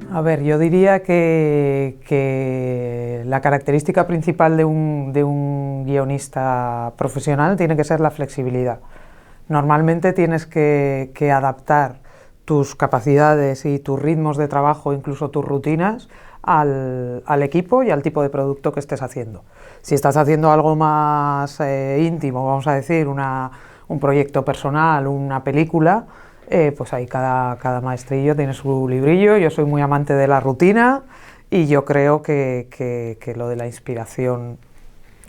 A ver, yo diría que la característica principal de un guionista profesional tiene que ser la flexibilidad. Normalmente tienes que adaptar tus capacidades y tus ritmos de trabajo, incluso tus rutinas, al equipo y al tipo de producto que estés haciendo. Si estás haciendo algo más íntimo, vamos a decir, un proyecto personal, una película, pues ahí cada maestrillo tiene su librillo. Yo soy muy amante de la rutina y yo creo que lo de la inspiración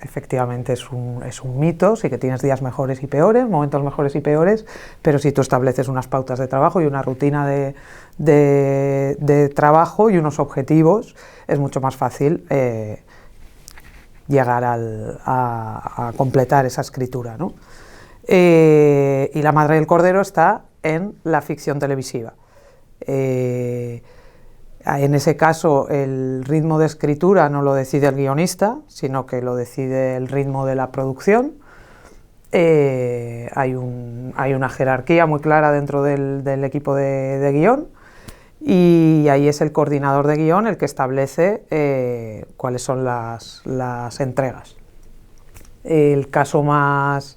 efectivamente es un mito. Sí que tienes días mejores y peores, momentos mejores y peores, pero si tú estableces unas pautas de trabajo y una rutina de trabajo y unos objetivos, es mucho más fácil llegar a completar esa escritura, ¿no? Y la madre del cordero está en la ficción televisiva. En ese caso, el ritmo de escritura no lo decide el guionista, sino que lo decide el ritmo de la producción. Hay una jerarquía muy clara dentro del equipo de guión, y ahí es el coordinador de guión el que establece cuáles son las entregas. El caso más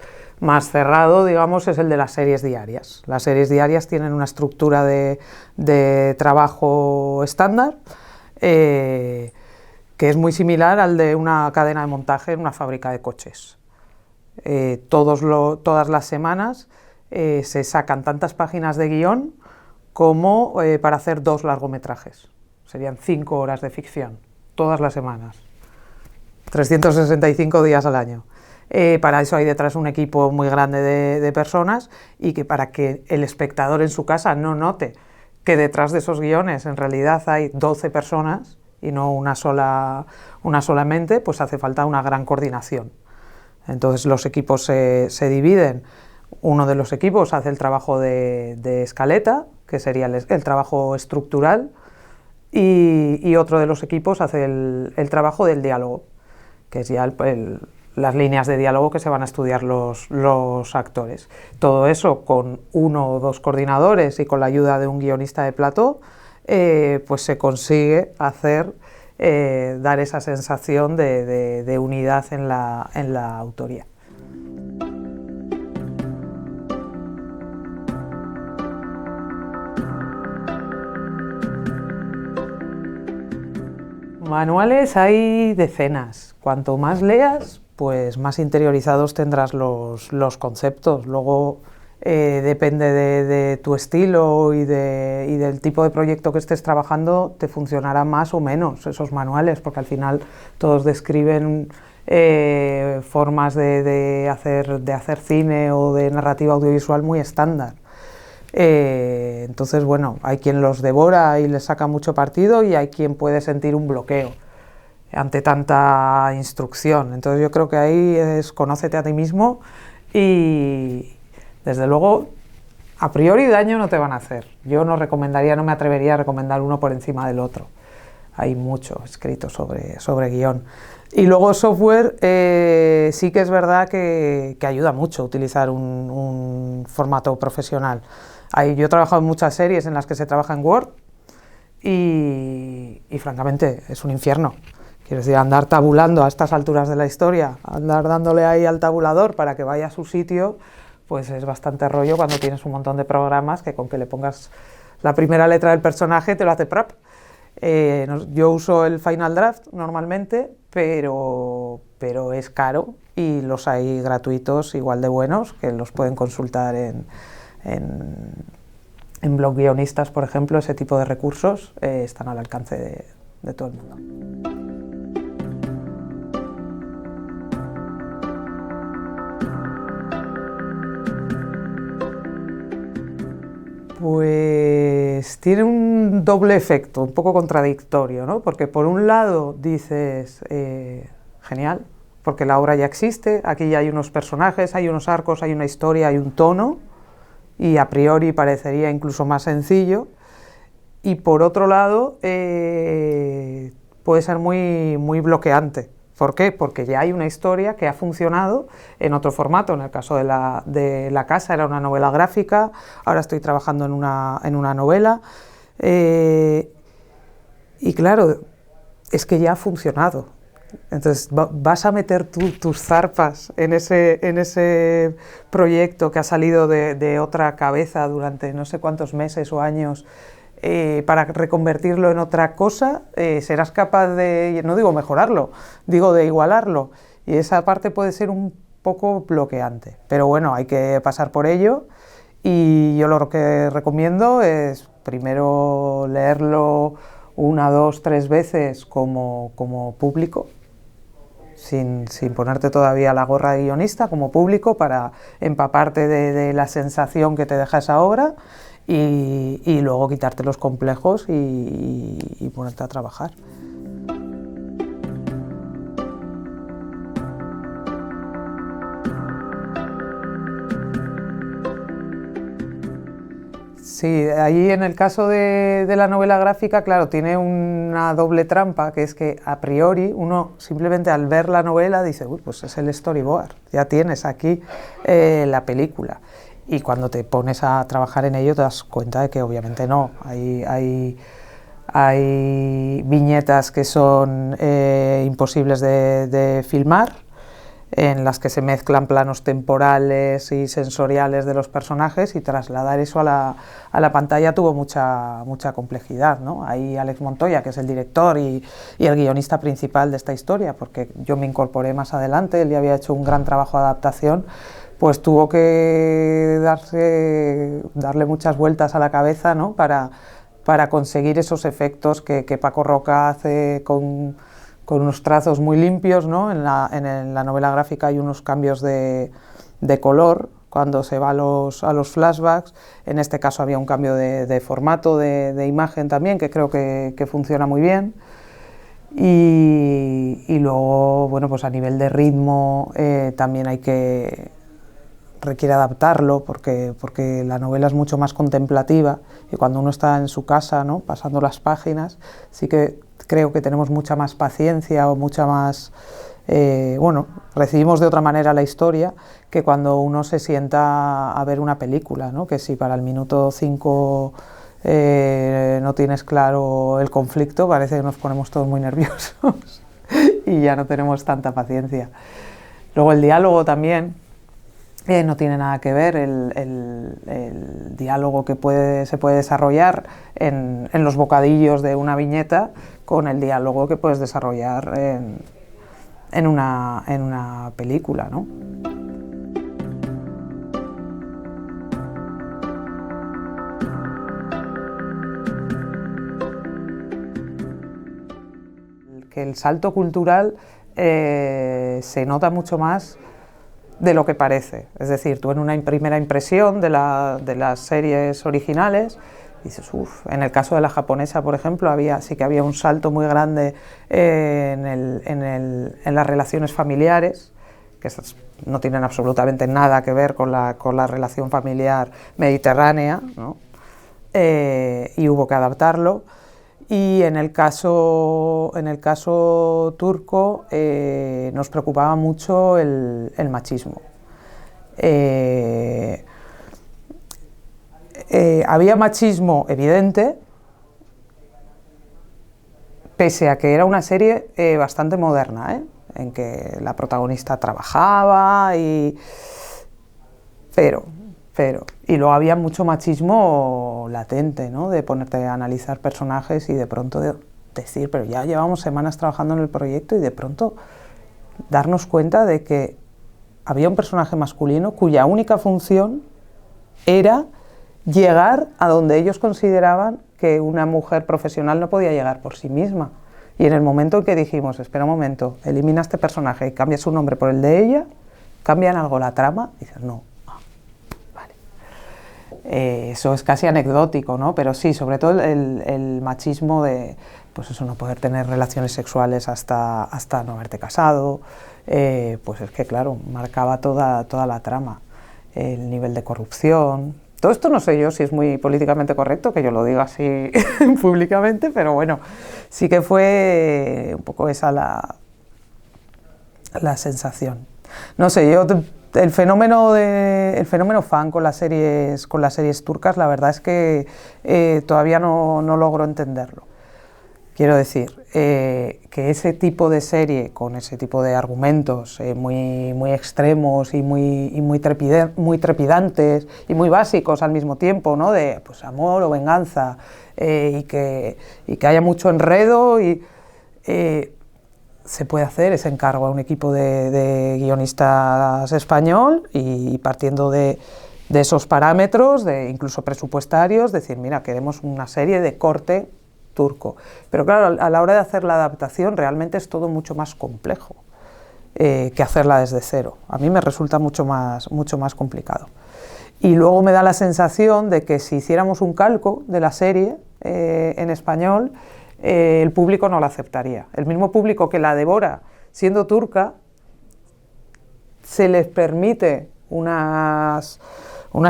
cerrado, digamos, es el de las series diarias. Las series diarias tienen una estructura de trabajo estándar que es muy similar al de una cadena de montaje en una fábrica de coches. Todas las semanas se sacan tantas páginas de guión como para hacer 2 largometrajes. Serían 5 horas de ficción, todas las semanas, 365 días al año. Para eso hay detrás un equipo muy grande de personas, y que para que el espectador en su casa no note que detrás de esos guiones en realidad hay 12 personas y no una sola mente, pues hace falta una gran coordinación. Entonces los equipos se dividen. Uno de los equipos hace el trabajo de escaleta, que sería el trabajo estructural, y otro de los equipos hace el trabajo del diálogo, que es ya las líneas de diálogo que se van a estudiar los actores. Todo eso con 1 o 2 coordinadores y con la ayuda de un guionista de plató, pues se consigue dar esa sensación de unidad en la autoría. Manuales hay decenas. Cuanto más leas, pues más interiorizados tendrás los conceptos. Luego depende de tu estilo y del tipo de proyecto que estés trabajando, te funcionarán más o menos esos manuales, porque al final todos describen formas de hacer cine o de narrativa audiovisual muy estándar. Entonces, bueno, hay quien los devora y les saca mucho partido, y hay quien puede sentir un bloqueo ante tanta instrucción. Entonces yo creo que ahí es conócete a ti mismo, y desde luego a priori daño no te van a hacer. Yo no me atrevería a recomendar uno por encima del otro. Hay mucho escrito sobre guión. Y luego software, sí que es verdad que ayuda mucho utilizar un formato profesional. Yo he trabajado en muchas series en las que se trabaja en Word, y francamente es un infierno. Quiero decir, andar tabulando a estas alturas de la historia, andar dándole ahí al tabulador para que vaya a su sitio, pues es bastante rollo cuando tienes un montón de programas que con que le pongas la primera letra del personaje te lo hace prop. Yo uso el Final Draft normalmente, pero es caro, y los hay gratuitos igual de buenos, que los pueden consultar en Blog Guionistas, por ejemplo. Ese tipo de recursos están al alcance de todo el mundo. Pues tiene un doble efecto, un poco contradictorio, ¿no? Porque por un lado dices, genial, porque la obra ya existe, aquí ya hay unos personajes, hay unos arcos, hay una historia, hay un tono, y a priori parecería incluso más sencillo. Y por otro lado, puede ser muy, muy bloqueante. ¿Por qué? Porque ya hay una historia que ha funcionado en otro formato. En el caso de la casa era una novela gráfica, ahora estoy trabajando en una novela, Y claro, es que ya ha funcionado. Entonces vas a meter tus zarpas en ese proyecto que ha salido de otra cabeza durante no sé cuántos meses o años para reconvertirlo en otra cosa. Serás capaz de, no digo mejorarlo, digo de igualarlo, y esa parte puede ser un poco bloqueante, pero bueno, hay que pasar por ello. Y yo lo que recomiendo es primero leerlo 1, 2, 3 veces como público, sin ponerte todavía la gorra de guionista, como público, para empaparte de la sensación que te deja esa obra, y luego quitarte los complejos y ponerte a trabajar. Sí, ahí en el caso de la novela gráfica, claro, tiene una doble trampa, que es que a priori uno simplemente al ver la novela dice, uy, pues es el storyboard, ya tienes aquí la película. Y cuando te pones a trabajar en ello te das cuenta de que obviamente no, hay viñetas que son imposibles de filmar, en las que se mezclan planos temporales y sensoriales de los personajes, y trasladar eso a la pantalla tuvo mucha complejidad, ¿no? Ahí Alex Montoya, que es el director y el guionista principal de esta historia, porque yo me incorporé más adelante, él ya había hecho un gran trabajo de adaptación, pues tuvo que darle muchas vueltas a la cabeza, ¿no? para conseguir esos efectos que Paco Roca hace con unos trazos muy limpios, ¿no? En la novela gráfica hay unos cambios de color cuando se va a los flashbacks. En este caso había un cambio de formato de imagen también, que creo que funciona muy bien. Y luego, bueno, pues a nivel de ritmo también requiere adaptarlo, porque la novela es mucho más contemplativa, y cuando uno está en su casa, ¿no? Pasando las páginas, sí que creo que tenemos mucha más paciencia o mucha más... bueno, recibimos de otra manera la historia que cuando uno se sienta a ver una película, ¿no? Que si para el minuto 5 no tienes claro el conflicto, parece que nos ponemos todos muy nerviosos y ya no tenemos tanta paciencia. Luego el diálogo también no tiene nada que ver, el diálogo que se puede desarrollar en los bocadillos de una viñeta con el diálogo que puedes desarrollar en una película, ¿no? Que el salto cultural se nota mucho más de lo que parece. Es decir, tú en una primera impresión de las series originales dices, uff, en el caso de la japonesa, por ejemplo, sí que había un salto muy grande en las relaciones familiares, que esas no tienen absolutamente nada que ver con la relación familiar mediterránea, ¿no? Y hubo que adaptarlo. Y en el caso turco nos preocupaba mucho el machismo. Había machismo evidente, pese a que era una serie bastante moderna, en que la protagonista trabajaba, pero y luego había mucho machismo latente, ¿no? De ponerte a analizar personajes y de pronto decir, pero ya llevamos semanas trabajando en el proyecto, y de pronto darnos cuenta de que había un personaje masculino cuya única función era llegar a donde ellos consideraban que una mujer profesional no podía llegar por sí misma. Y en el momento en que dijimos, espera un momento, elimina este personaje y cambia su nombre por el de ella, cambian algo la trama, y dices, no, vale. Eso es casi anecdótico, ¿no? Pero sí, sobre todo el machismo de, pues eso, no poder tener relaciones sexuales hasta no haberte casado, pues es que, claro, marcaba toda la trama. El nivel de corrupción. Todo esto no sé yo si es muy políticamente correcto que yo lo diga así públicamente, pero bueno, sí que fue un poco esa la sensación. No sé, yo el fenómeno fan con las series turcas, la verdad es que todavía no logro entenderlo. Quiero decir, que ese tipo de serie, con ese tipo de argumentos muy extremos y muy trepidantes y muy básicos al mismo tiempo, ¿no? De pues, amor o venganza, y que haya mucho enredo, se puede hacer ese encargo a un equipo de guionistas español, y partiendo de esos parámetros, incluso presupuestarios, decir, mira, queremos una serie de corte turco. Pero claro, a la hora de hacer la adaptación realmente es todo mucho más complejo que hacerla desde cero. A mí me resulta mucho más complicado. Y luego me da la sensación de que si hiciéramos un calco de la serie en español, el público no la aceptaría. El mismo público que la devora siendo turca, se les permite unas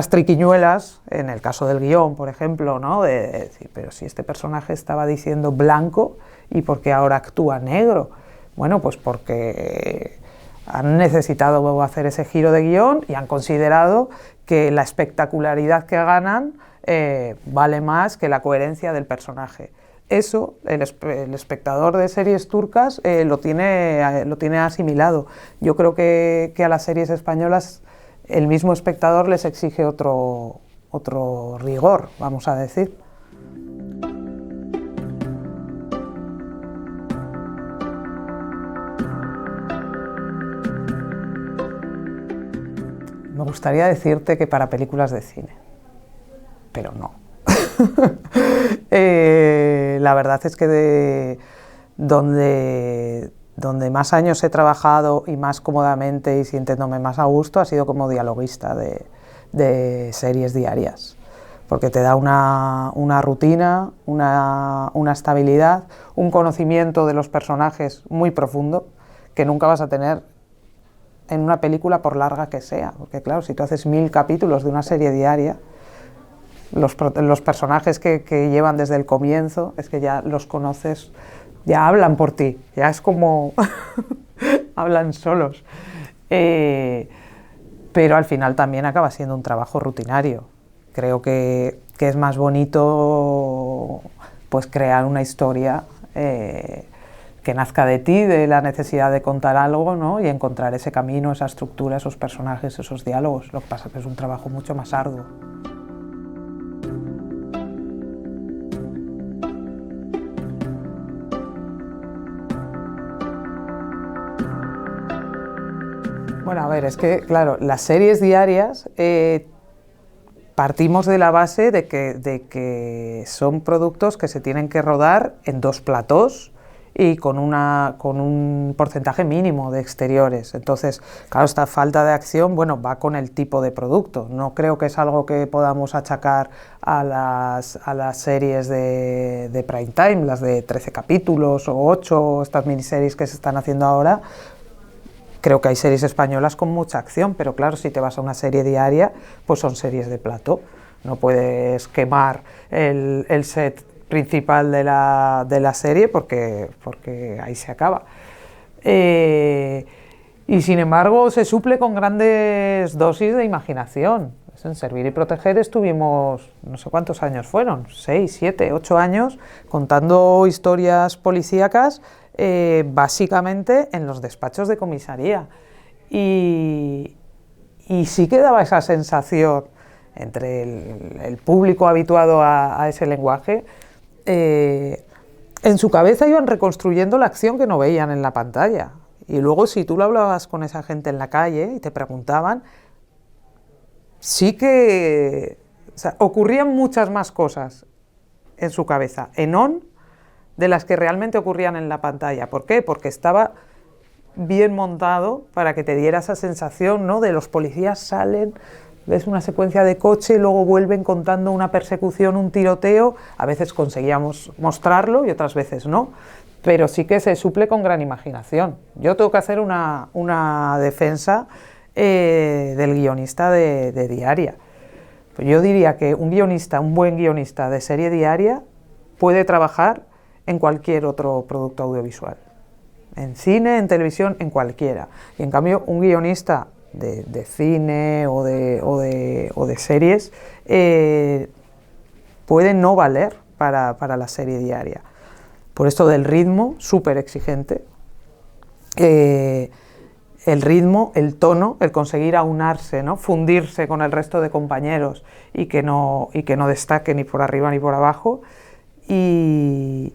triquiñuelas, en el caso del guión, por ejemplo, ¿no? De decir, pero si este personaje estaba diciendo blanco, ¿y por qué ahora actúa negro? Bueno, pues porque han necesitado hacer ese giro de guión y han considerado que la espectacularidad que ganan vale más que la coherencia del personaje. Eso, el espectador de series turcas lo tiene asimilado. Yo creo que a las series españolas el mismo espectador les exige otro rigor, vamos a decir. Me gustaría decirte que para películas de cine, pero no. La verdad es que donde más años he trabajado y más cómodamente y sintiéndome más a gusto ha sido como dialoguista de series diarias, porque te da una rutina, una estabilidad, un conocimiento de los personajes muy profundo que nunca vas a tener en una película por larga que sea, porque claro, si tú haces 1000 capítulos de una serie diaria, los personajes que llevan desde el comienzo, es que ya los conoces, ya hablan por ti, ya es como hablan solos. Pero al final también acaba siendo un trabajo rutinario. Creo que es más bonito pues crear una historia que nazca de ti, de la necesidad de contar algo, ¿no? Y encontrar ese camino, esa estructura, esos personajes, esos diálogos. Lo que pasa es que es un trabajo mucho más arduo. Bueno, a ver, es que, claro, las series diarias partimos de la base de que son productos que se tienen que rodar en 2 platós y con un porcentaje mínimo de exteriores. Entonces, claro, esta falta de acción, bueno, va con el tipo de producto. No creo que es algo que podamos achacar a las series de prime time, las de 13 capítulos o 8, estas miniseries que se están haciendo ahora. Creo que hay series españolas con mucha acción, pero claro, si te vas a una serie diaria, pues son series de plató. No puedes quemar el set principal de la serie porque ahí se acaba. Y sin embargo se suple con grandes dosis de imaginación. En Servir y Proteger estuvimos, no sé cuántos años fueron, 6, 7, 8 años, contando historias policíacas, básicamente en los despachos de comisaría. Y sí que daba esa sensación entre el público habituado a ese lenguaje. En su cabeza iban reconstruyendo la acción que no veían en la pantalla. Y luego, si tú lo hablabas con esa gente en la calle y te preguntaban, sí que, o sea, ocurrían muchas más cosas en su cabeza, en on, de las que realmente ocurrían en la pantalla. ¿Por qué? Porque estaba bien montado para que te diera esa sensación, ¿no? De los policías salen, ves una secuencia de coche y luego vuelven contando una persecución, un tiroteo. A veces conseguíamos mostrarlo y otras veces no, pero sí que se suple con gran imaginación. Yo tengo que hacer una defensa del guionista de diaria. Pues yo diría que un buen guionista de serie diaria puede trabajar en cualquier otro producto audiovisual, en cine, en televisión, en cualquiera. Y en cambio un guionista de cine o de series puede no valer para la serie diaria. por esto del ritmo, súper exigente. El ritmo, el tono, el conseguir aunarse, ¿no? Fundirse con el resto de compañeros y que no destaque ni por arriba ni por abajo, y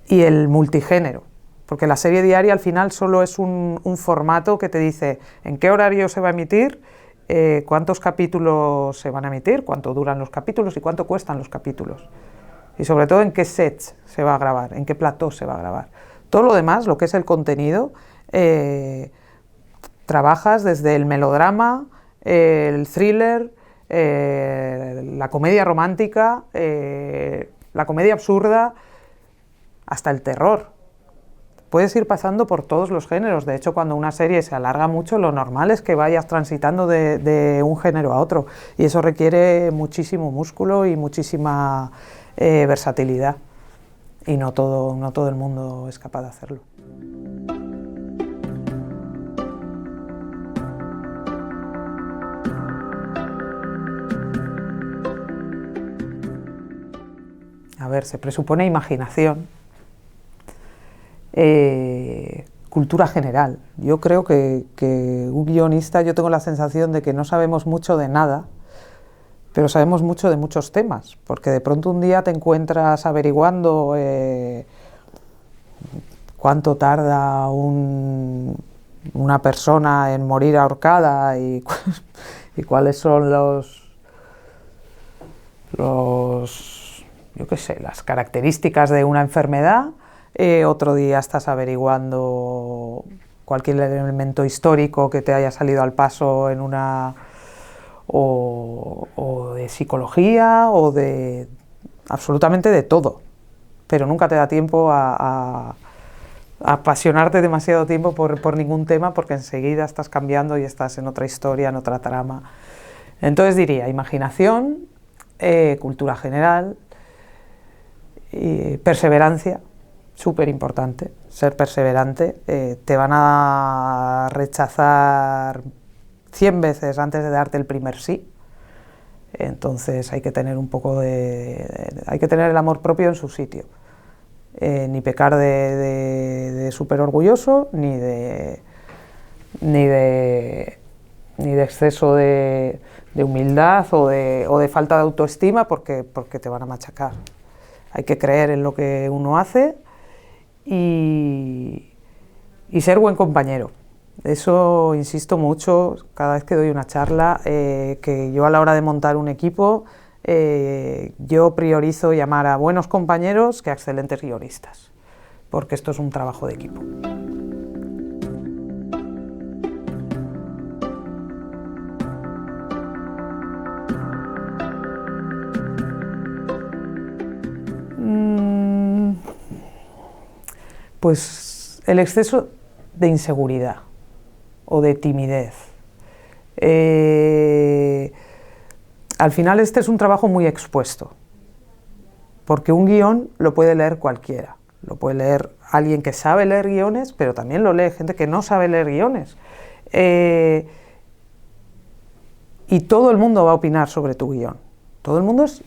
el multigénero, porque la serie diaria al final solo es un formato que te dice en qué horario se va a emitir, cuántos capítulos se van a emitir, cuánto duran los capítulos y cuánto cuestan los capítulos, y sobre todo en qué sets se va a grabar, en qué plató se va a grabar. Todo lo demás, lo que es el contenido, trabajas desde el melodrama, el thriller, la comedia romántica, la comedia absurda, hasta el terror. Puedes ir pasando por todos los géneros. De hecho, cuando una serie se alarga mucho, lo normal es que vayas transitando de un género a otro, y eso requiere muchísimo músculo y muchísima versatilidad, y no todo el mundo es capaz de hacerlo. A ver, se presupone imaginación, cultura general. Yo creo que un guionista, yo tengo la sensación de que no sabemos mucho de nada, pero sabemos mucho de muchos temas, porque de pronto un día te encuentras averiguando cuánto tarda una persona en morir ahorcada y cuáles son yo qué sé, las características de una enfermedad. Otro día estás averiguando cualquier elemento histórico que te haya salido al paso en o de psicología, o de absolutamente de todo, pero nunca te da tiempo a apasionarte demasiado tiempo por ningún tema, porque enseguida estás cambiando y estás en otra historia, en otra trama. Entonces diría imaginación, cultura general, y perseverancia, súper importante, ser perseverante. Te van a rechazar 100 veces antes de darte el primer sí, entonces hay que tener hay que tener el amor propio en su sitio, ni pecar de súper orgulloso, ni de exceso de humildad o de falta de autoestima, porque te van a machacar. Hay que creer en lo que uno hace y ser buen compañero. Eso insisto mucho cada vez que doy una charla, que yo a la hora de montar un equipo, yo priorizo llamar a buenos compañeros que a excelentes guionistas, porque esto es un trabajo de equipo. Pues el exceso de inseguridad o de timidez. Al final este es un trabajo muy expuesto, porque un guión lo puede leer cualquiera, lo puede leer alguien que sabe leer guiones, pero también lo lee gente que no sabe leer guiones. Y todo el mundo va a opinar sobre tu guión. Todo el mundo es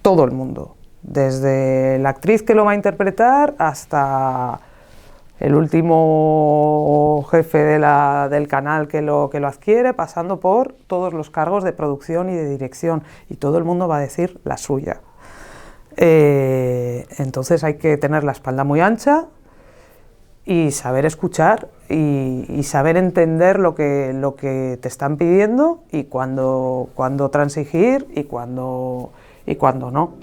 todo el mundo, desde la actriz que lo va a interpretar hasta el último jefe del canal que lo adquiere, pasando por todos los cargos de producción y de dirección, y todo el mundo va a decir la suya. Entonces hay que tener la espalda muy ancha y saber escuchar y saber entender lo que te están pidiendo, y cuándo transigir y cuándo no.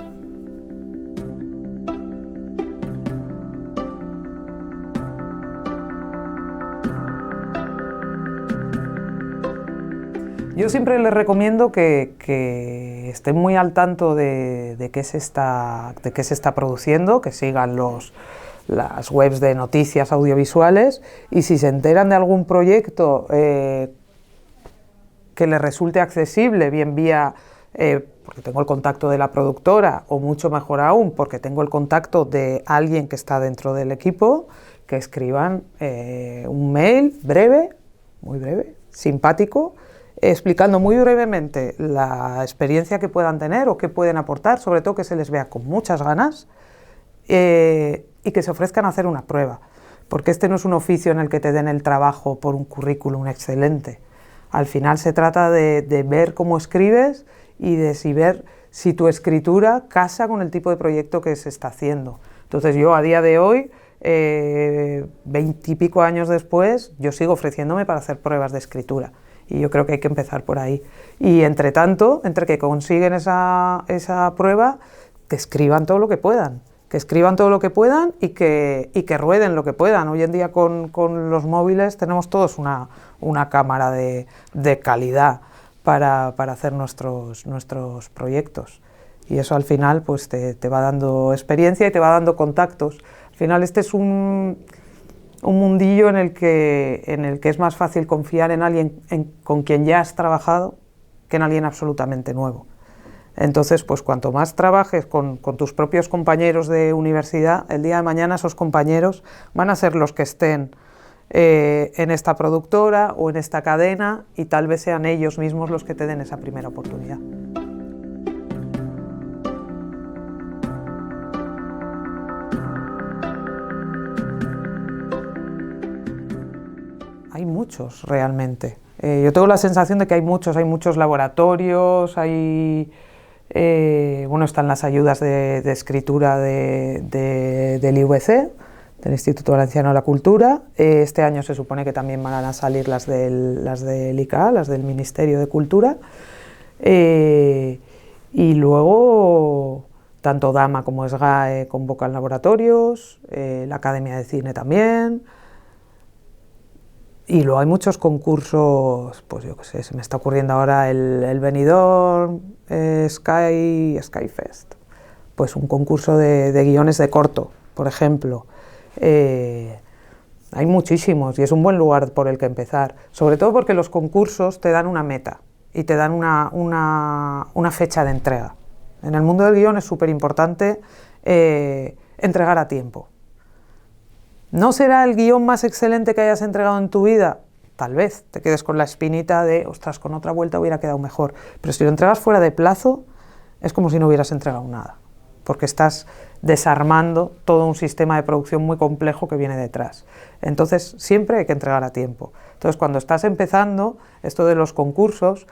Yo siempre les recomiendo que estén muy al tanto de qué se está produciendo, que sigan las webs de noticias audiovisuales, y si se enteran de algún proyecto que les resulte accesible, bien vía, porque tengo el contacto de la productora, o mucho mejor aún, porque tengo el contacto de alguien que está dentro del equipo, que escriban un mail breve, muy breve, simpático, explicando muy brevemente la experiencia que puedan tener o qué pueden aportar, sobre todo que se les vea con muchas ganas, y que se ofrezcan a hacer una prueba, porque este no es un oficio en el que te den el trabajo por un currículum excelente. Al final se trata de ver cómo escribes y de ver si tu escritura casa con el tipo de proyecto que se está haciendo. Entonces yo a día de hoy, 20 y pico años después, yo sigo ofreciéndome para hacer pruebas de escritura. Y yo creo que hay que empezar por ahí. Y entre tanto, entre que consiguen esa prueba, que escriban todo lo que puedan. Que escriban todo lo que puedan y que rueden lo que puedan. Hoy en día con los móviles tenemos todos una cámara de calidad para hacer nuestros proyectos. Y eso al final pues te va dando experiencia y te va dando contactos. Al final este es un mundillo en el que es más fácil confiar en alguien con quien ya has trabajado que en alguien absolutamente nuevo. Entonces, pues cuanto más trabajes con tus propios compañeros de universidad, el día de mañana esos compañeros van a ser los que estén en esta productora o en esta cadena y tal vez sean ellos mismos los que te den esa primera oportunidad. Hay muchos realmente. Yo tengo la sensación de que hay muchos laboratorios, están las ayudas de escritura del IVC, del Instituto Valenciano de la Cultura. Este año se supone que también van a salir las del ICA, las del Ministerio de Cultura. Y luego, tanto Dama como SGAE convocan laboratorios, la Academia de Cine también. Y luego hay muchos concursos, pues yo qué sé, se me está ocurriendo ahora el Benidorm Skyfest, pues un concurso de guiones de corto, por ejemplo. Hay muchísimos y es un buen lugar por el que empezar, sobre todo porque los concursos te dan una meta y te dan una fecha de entrega. En el mundo del guión es súper importante entregar a tiempo. ¿No será el guión más excelente que hayas entregado en tu vida? Tal vez te quedes con la espinita de, ostras, con otra vuelta hubiera quedado mejor. Pero si lo entregas fuera de plazo, es como si no hubieras entregado nada, porque estás desarmando todo un sistema de producción muy complejo que viene detrás. Entonces, siempre hay que entregar a tiempo. Entonces, cuando estás empezando, esto de los concursos,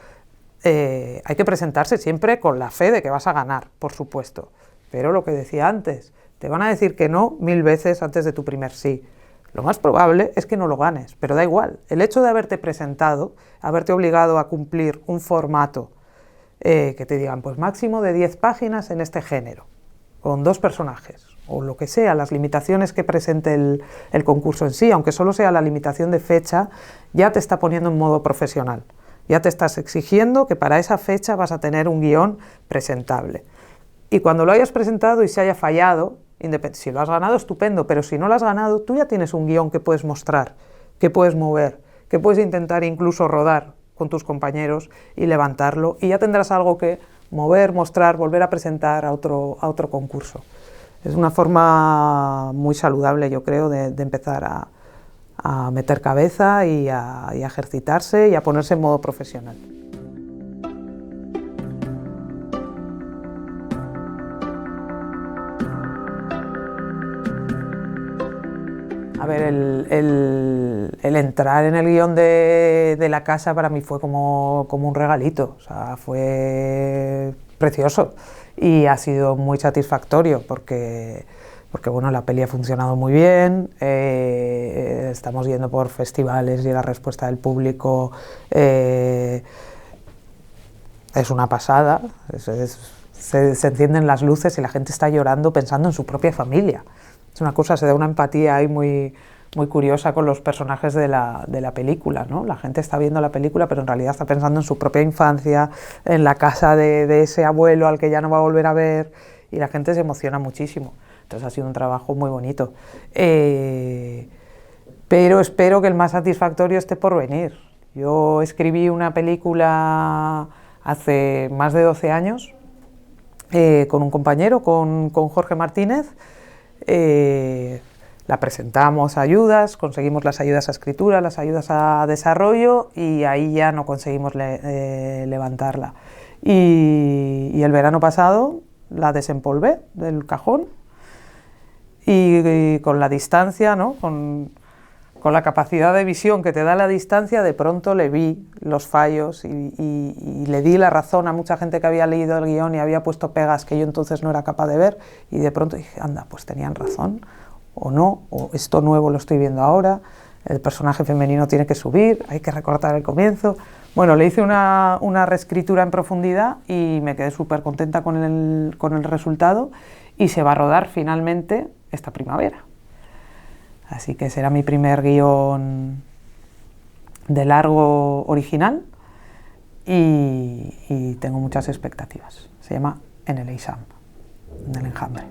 hay que presentarse siempre con la fe de que vas a ganar, por supuesto. Pero lo que decía antes, te van a decir que no 1000 veces antes de tu primer sí. Lo más probable es que no lo ganes, pero da igual. El hecho de haberte presentado, haberte obligado a cumplir un formato que te digan, pues máximo de 10 páginas en este género, con 2 personajes, o lo que sea, las limitaciones que presente el concurso en sí, aunque solo sea la limitación de fecha, ya te está poniendo en modo profesional. Ya te estás exigiendo que para esa fecha vas a tener un guión presentable. Y cuando lo hayas presentado y se haya fallado, si lo has ganado, estupendo, pero si no lo has ganado, tú ya tienes un guión que puedes mostrar, que puedes mover, que puedes intentar incluso rodar con tus compañeros y levantarlo, y ya tendrás algo que mover, mostrar, volver a presentar a otro concurso. Es una forma muy saludable, yo creo, de empezar a meter cabeza y a ejercitarse y a ponerse en modo profesional. A ver, el entrar en el guión de La Casa para mí fue como un regalito, o sea, fue precioso y ha sido muy satisfactorio porque bueno, la peli ha funcionado muy bien, estamos yendo por festivales y la respuesta del público es una pasada, se encienden las luces y la gente está llorando pensando en su propia familia. Es una cosa, se da una empatía ahí muy curiosa con los personajes de la película, ¿no? La gente está viendo la película, pero en realidad está pensando en su propia infancia, en la casa de ese abuelo al que ya no va a volver a ver, y la gente se emociona muchísimo. Entonces ha sido un trabajo muy bonito. Pero espero que el más satisfactorio esté por venir. Yo escribí una película hace más de 12 años con un compañero, con Jorge Martínez. La presentamos a ayudas, conseguimos las ayudas a escritura, las ayudas a desarrollo y ahí ya no conseguimos levantarla. Y el verano pasado la desempolvé del cajón y con la distancia, ¿no? Con la capacidad de visión que te da la distancia, de pronto le vi los fallos y le di la razón a mucha gente que había leído el guión y había puesto pegas que yo entonces no era capaz de ver, y de pronto dije, anda, pues tenían razón, o no, o esto nuevo lo estoy viendo ahora, el personaje femenino tiene que subir, hay que recortar el comienzo. Bueno, le hice una reescritura en profundidad y me quedé súper contenta con el resultado, y se va a rodar finalmente esta primavera. Así que será mi primer guión de largo original y tengo muchas expectativas. Se llama En el Eixam, en el enjambre.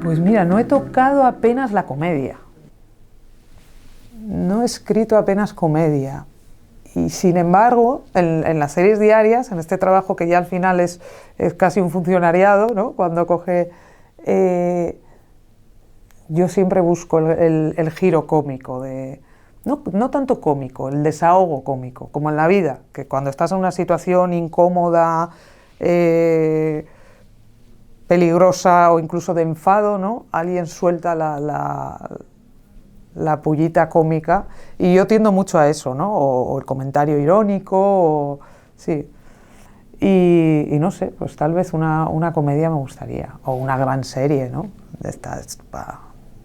Pues mira, no he tocado apenas la comedia. No he escrito apenas comedia. Y sin embargo, en las series diarias, en este trabajo que ya al final es casi un funcionariado, ¿no? Cuando coge... yo siempre busco el giro cómico, no tanto cómico, el desahogo cómico, como en la vida, que cuando estás en una situación incómoda, peligrosa o incluso de enfado, ¿no? Alguien suelta la pullita cómica, y yo tiendo mucho a eso, ¿no? O el comentario irónico, sí. Y no sé, pues tal vez una comedia me gustaría, o una gran serie, ¿no?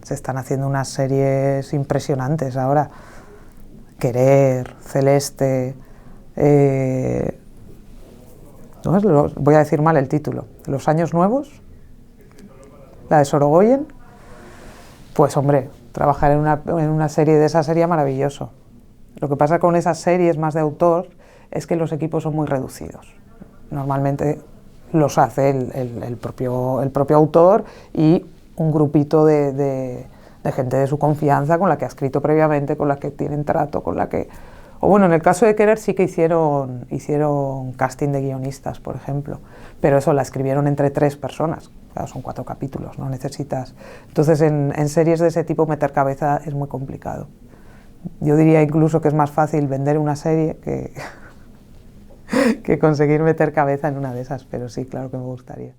Se están haciendo unas series impresionantes ahora. Querer, Celeste, voy a decir mal el título, Los Años Nuevos, la de Sorogoyen. Pues hombre, trabajar en una serie de esa sería maravilloso. Lo que pasa con esas series más de autor es que los equipos son muy reducidos. Normalmente los hace el propio autor y un grupito de gente de su confianza con la que ha escrito previamente, con la que tienen trato, con la que... O bueno, en el caso de Querer sí que hicieron casting de guionistas, por ejemplo, pero eso la escribieron entre 3 personas. Claro, son 4 capítulos, no necesitas... Entonces en series de ese tipo meter cabeza es muy complicado. Yo diría incluso que es más fácil vender una serie que conseguir meter cabeza en una de esas, pero sí, claro que me gustaría.